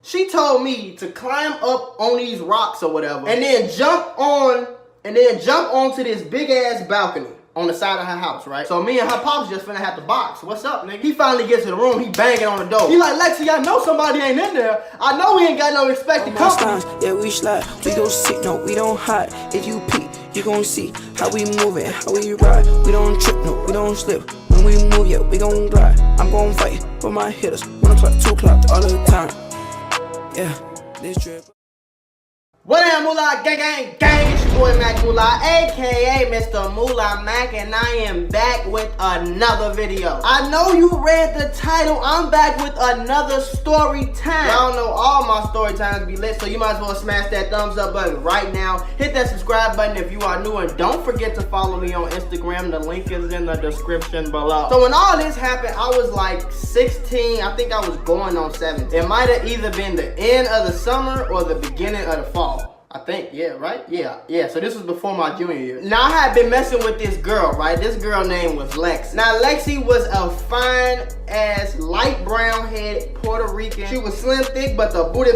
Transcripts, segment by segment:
She told me to climb up on these rocks or whatever, and then jump onto this big ass balcony on the side of her house, right? So me and her pops just finna have to box. What's up, nigga? He finally gets to the room, he banging on the door. He like, Lexi, I know somebody ain't in there. I know we ain't got no expected company. Yeah, we slide, we go sick, no, we don't hide. If you peek, you gon' see how we moving, how we ride. We don't trip, no, we don't slip. When we move, yeah, we gon' glide. I'm gon' fight for my hitters. 1 o'clock, 2 o'clock, all the time. Yeah, this trip. What up, Mula? Gang, gang, gang. It's your boy Mac Mula, aka Mr. Mula Mac, and I am back with another video. I know you read the title. I'm back with another story time. Y'all know all my story times be lit, so you might as well smash that thumbs up button right now. Hit that subscribe button if you are new, and don't forget to follow me on Instagram. The link is in the description below. So when all this happened, I was like 16. I think I was going on 17. It might have either been the end of the summer or the beginning of the fall. I think, yeah, right? Yeah. So this was before my junior year. Now I had been messing with this girl, right? This girl name was Lexi. Now Lexi was a fine ass light brown head Puerto Rican. She was slim thick, but the booty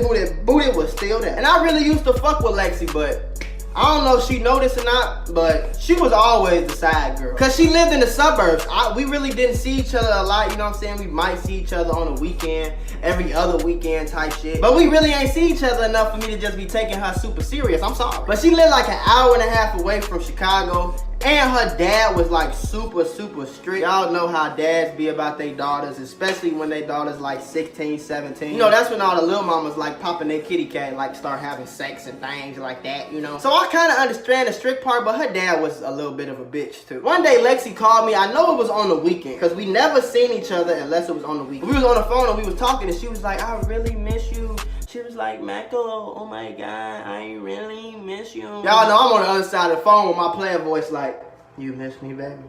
was still there. And I really used to fuck with Lexi, but I don't know if she noticed or not, but she was always the side girl. Cause she lived in the suburbs. We really didn't see each other a lot, you know what I'm saying? We might see each other on a weekend, every other weekend type shit. But we really ain't see each other enough for me to just be taking her super serious, I'm sorry. But she lived like an hour and a half away from Chicago. And her dad was like super strict. Y'all know how dads be about their daughters, especially when their daughters like 16, 17. You know, that's when all the little mamas like popping their kitty cat and like start having sex and things like that, you know. So I kind of understand the strict part, but her dad was a little bit of a bitch too. One day Lexi called me. I know it was on the weekend because we never seen each other unless it was on the weekend. We was on the phone and we was talking and she was like, I really miss you. She was like, Maco, oh my God, I really miss you. Y'all know I'm on the other side of the phone with my player voice like, you miss me, baby?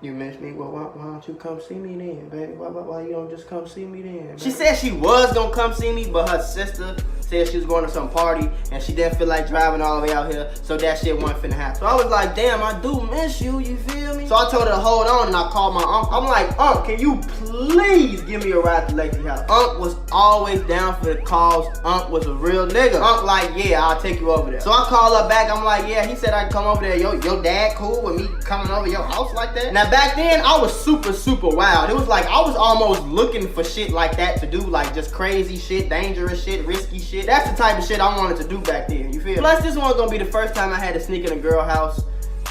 You miss me? Well, why don't you come see me then, baby? Why you don't just come see me then, baby? She said she was gonna come see me, but her sister said she was going to some party and she didn't feel like driving all the way out here, so that shit wasn't finna happen. So I was like, damn, I do miss you, you feel me? So I told her to hold on and I called my uncle. I'm like, Unc, can you please give me a ride to Lexi house? Unc was always down for the calls. Unc was a real nigga. Unc like, yeah, I'll take you over there. So I call her back, I'm like, yeah, he said I can come over there. Your dad cool with me coming over your house like that? Now back then, I was super wild. It was like, I was almost looking for shit like that to do, like just crazy shit, dangerous shit, risky shit. That's the type of shit I wanted to do back then, you feel? Plus, this wasn't gonna be the first time I had to sneak in a girl house.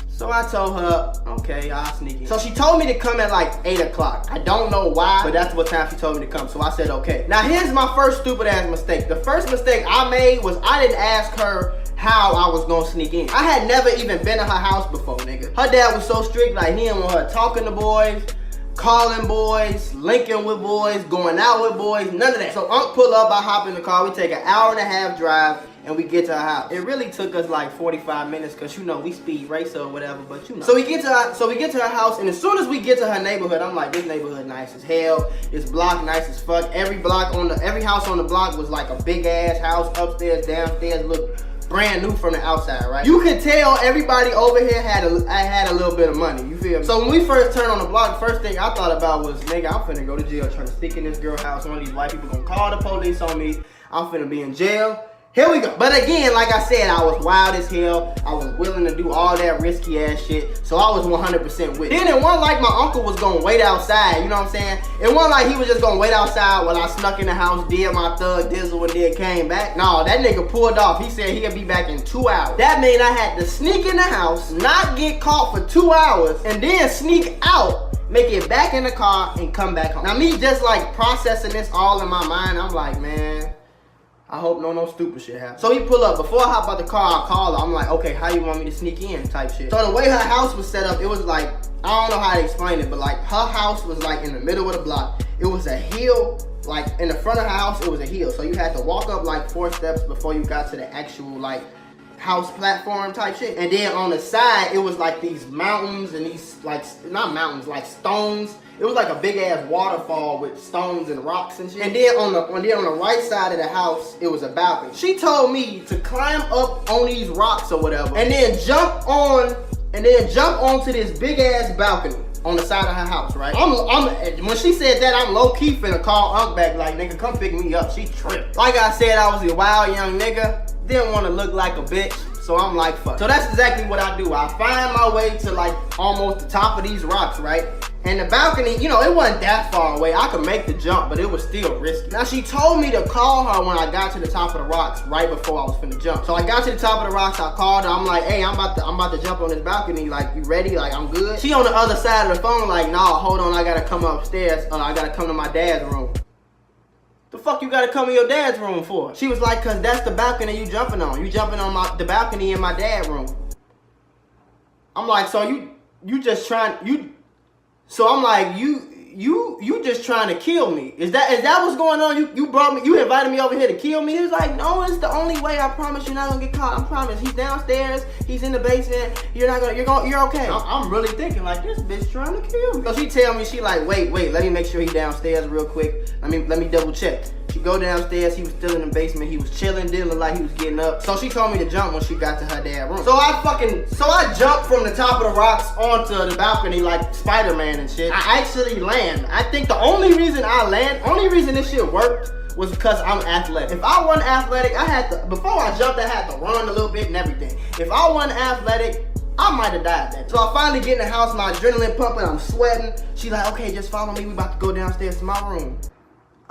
So I told her, okay, I'll sneak in. So she told me to come at like 8 o'clock. I don't know why, but that's what time she told me to come. So I said, okay. Now here's my first stupid ass mistake. The first mistake I made was I didn't ask her how I was gonna sneak in. I had never even been to her house before, nigga. Her dad was so strict, like he didn't want her talking to boys, calling boys, linking with boys, going out with boys, none of that. So Unc pull up, I hop in the car, we take an hour and a half drive, and we get to her house. It really took us like 45 minutes, cause you know, we speed race or whatever, but you know. So we get to her house, and as soon as we get to her neighborhood, I'm like, this neighborhood nice as hell. This block nice as fuck. Every house on the block was like a big ass house, upstairs, downstairs, look brand new from the outside, right? You could tell everybody over here had a little bit of money, you feel me? So when we first turned on the block, the first thing I thought about was, nigga, I'm finna go to jail trying to sneak in this girl house. One of these white people gonna call the police on me. I'm finna be in jail. Here we go. But again, like I said, I was wild as hell. I was willing to do all that risky ass shit. So I was 100% with it. Then it wasn't like my uncle was gonna wait outside, you know what I'm saying? It wasn't like he was just gonna wait outside while I snuck in the house, did my thug dizzle, and then came back. No, that nigga pulled off. He said he'd be back in 2 hours. That mean I had to sneak in the house, not get caught for 2 hours, and then sneak out, make it back in the car, and come back home. Now me just like processing this all in my mind, I'm like, man, I hope no stupid shit happens. So he pull up. Before I hop out the car, I call her. I'm like, okay, how you want me to sneak in type shit. So the way her house was set up, it was like, I don't know how to explain it, but like her house was like in the middle of the block. It was a hill, like in the front of her house, it was a hill. So you had to walk up like 4 steps before you got to the actual like house platform type shit. And then on the side, it was like these mountains and these like, not mountains, like stones. It was like a big ass waterfall with stones and rocks and shit. And then on the right side of the house, it was a balcony. She told me to climb up on these rocks or whatever, and then jump onto this big ass balcony on the side of her house, right? When she said that, I'm low-key finna call Unc back, like, nigga, come pick me up. She tripped. Like I said, I was a wild young nigga. Didn't want to look like a bitch, so I'm like, fuck. So that's exactly what I do. I find my way to like almost the top of these rocks, right? And the balcony, you know, it wasn't that far away. I could make the jump, but it was still risky. Now, she told me to call her when I got to the top of the rocks right before I was finna jump. So I got to the top of the rocks, I called her. I'm like, hey, I'm about to jump on this balcony. Like, you ready? Like, I'm good. She on the other side of the phone like, nah, hold on, I gotta come upstairs. I gotta come to my dad's room. The fuck you gotta come in your dad's room for? She was like, cause that's the balcony you jumping on. You jumping on the balcony in my dad's room. I'm like, so you just trying, so I'm like, you just trying to kill me. Is that what's going on? You brought me, you invited me over here to kill me? He was like, no, it's the only way. I promise you're not gonna get caught. I promise. He's downstairs. He's in the basement. You're okay. I'm really thinking like, this bitch trying to kill me. So she tell me, she like, wait, let me make sure he's downstairs real quick. Let me double check. She go downstairs, he was still in the basement, he was chilling, didn't look like he was getting up. So she told me to jump when she got to her dad's room. So I jumped from the top of the rocks onto the balcony like Spider-Man and shit. I actually land. I think the only reason this shit worked was because I'm athletic. If I wasn't athletic, before I jumped, I had to run a little bit and everything. If I wasn't athletic, I might have died that day. So I finally get in the house, my adrenaline pumping, I'm sweating. She like, okay, just follow me, we about to go downstairs to my room.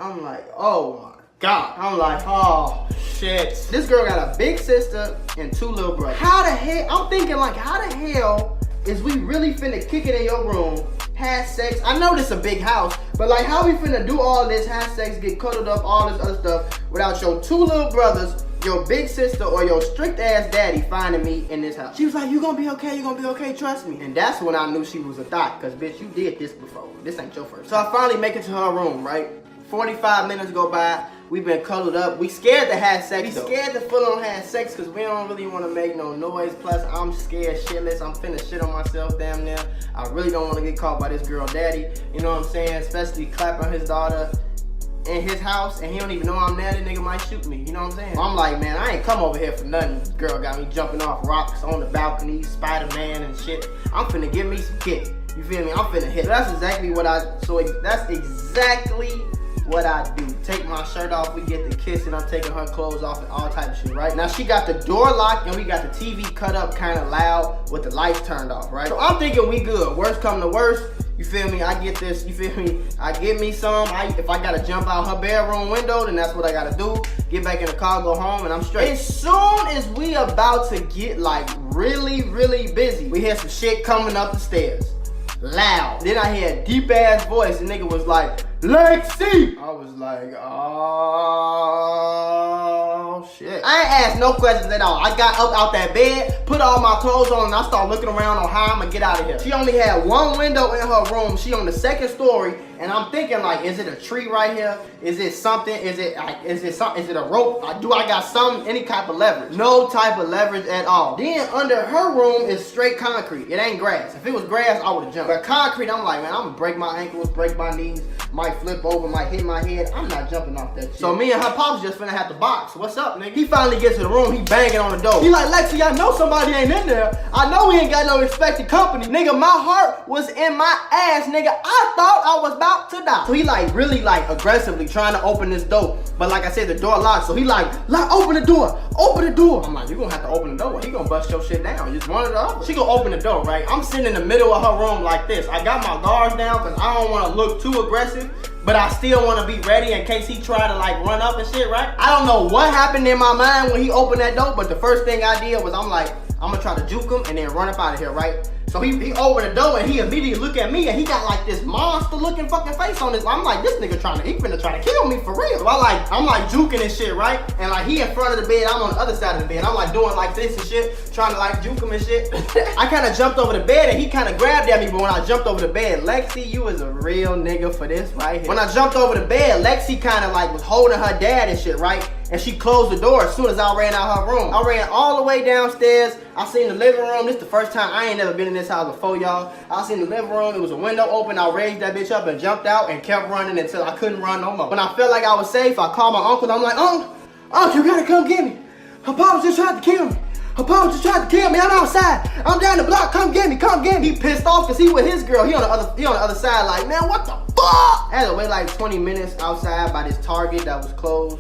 I'm like, oh my God. I'm like, oh shit. This girl got a big sister and 2 little brothers. How the hell, I'm thinking like, how the hell is we really finna kick it in your room, have sex? I know this a big house, but like how we finna do all this, have sex, get cuddled up, all this other stuff without your 2 little brothers, your big sister, or your strict ass daddy finding me in this house? She was like, you gonna be okay, trust me. And that's when I knew she was a thot, cause bitch, you did this before. This ain't your first. So I finally make it to her room, right? 45 minutes go by, we've been cuddled up. We scared to have sex though. We scared to full on have sex because we don't really want to make no noise. Plus, I'm scared shitless. I'm finna shit on myself damn near. I really don't want to get caught by this girl daddy. You know what I'm saying? Especially clapping his daughter in his house and he don't even know I'm there. That nigga might shoot me. You know what I'm saying? I'm like, man, I ain't come over here for nothing. This girl got me jumping off rocks on the balcony, Spider-Man and shit. I'm finna give me some kick. You feel me? I'm finna hit. That's exactly what I do. Take my shirt off, we get the kissing, I'm taking her clothes off and all type of shit, right? Now she got the door locked and we got the TV cut up kind of loud with the lights turned off, right? So I'm thinking we good. Worst come to worst, you feel me? I get this, you feel me? I get me some. If I gotta jump out her bedroom window, then that's what I gotta do. Get back in the car, go home, and I'm straight. As soon as we about to get like really, really busy, we hear some shit coming up the stairs. Loud. Then I hear a deep ass voice. The nigga was like, Lexi! I was like, oh shit. I ain't asked no questions at all. I got up out that bed, put all my clothes on, and I started looking around on how I'm gonna get out of here. She only had 1 window in her room. She on the 2nd story, and I'm thinking like, is it a tree right here? Is it something? Is it a rope? Do I got any type of leverage? No type of leverage at all. Then under her room is straight concrete. It ain't grass. If it was grass, I would've jumped. But concrete, I'm like, man, I'm gonna break my ankles, break my knees, might flip over, might hit my head. I'm not jumping off that shit. So me and her pops just finna have to box. What's up, nigga? He finally gets to the room, he banging on the door. He like, Lexi, I know somebody ain't in there. I know we ain't got no expected company. Nigga, my heart was in my ass, nigga. I thought I was about to die. So he like really like aggressively trying to open this door. But like I said, the door locked. So he like, open the door. Open the door. I'm like, you gonna have to open the door. He gonna bust your shit down. Just one or the other. She gonna open the door, right? I'm sitting in the middle of her room like this. I got my guards down because I don't want to look too aggressive, but I still want to be ready in case he try to like run up and shit, right? I don't know what happened in my mind when he opened that door, but the first thing I did was I'm like, I'm gonna try to juke him and then run up out of here, right? So he opened the door and he immediately look at me and he got like this monster looking fucking face on his. I'm like, this nigga he finna try to kill me for real. So I'm like juking and shit, right? And like he in front of the bed, I'm on the other side of the bed. I'm like doing like this and shit, trying to like juke him and shit. I kind of jumped over the bed and he kind of grabbed at me, but when I jumped over the bed, Lexi, you was a real nigga for this right here. When I jumped over the bed, Lexi kind of like was holding her dad and shit, right? And she closed the door as soon as I ran out her room. I ran all the way downstairs. I seen the living room. This is the first time. I ain't never been in this house before, y'all. I seen the living room. It was a window open. I raised that bitch up and jumped out and kept running until I couldn't run no more. When I felt like I was safe, I called my uncle. I'm like, Uncle, you gotta come get me. Her pops just tried to kill me. Her mom just tried to kill me. I'm outside. I'm down the block. Come get me. Come get me. He pissed off because he with his girl. He on the other side. Like, man, what the fuck? I had to wait like 20 minutes outside by this Target that was closed.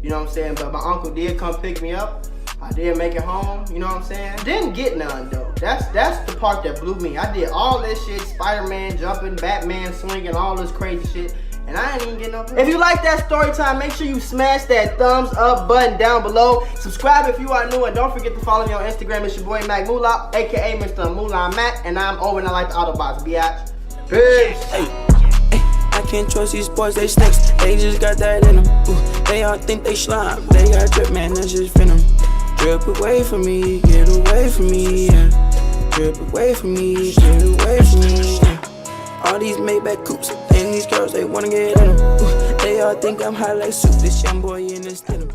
You know what I'm saying? But my uncle did come pick me up. I did make it home. You know what I'm saying? Didn't get none though. That's the part that blew me. I did all this shit. Spider-Man jumping, Batman swinging, all this crazy shit. And I ain't even get no pay. If you like that story time, make sure you smash that thumbs up button down below. Subscribe if you are new, and don't forget to follow me on Instagram. It's your boy Mac Mula, aka Mr. Mula Mac, and I'm over and I like the Autobots. Biatch. Peace. Hey, I can't trust these boys, they snakes. They just got that in them. Ooh, they all think they slime. They got drip, man, that's just venom. Drip away from me, get away from me, yeah. Drip away from me, get away from me, yeah. All these Maybach coupes, and these girls, they wanna get in them. Ooh, they all think I'm high like soup, this young boy in this denim.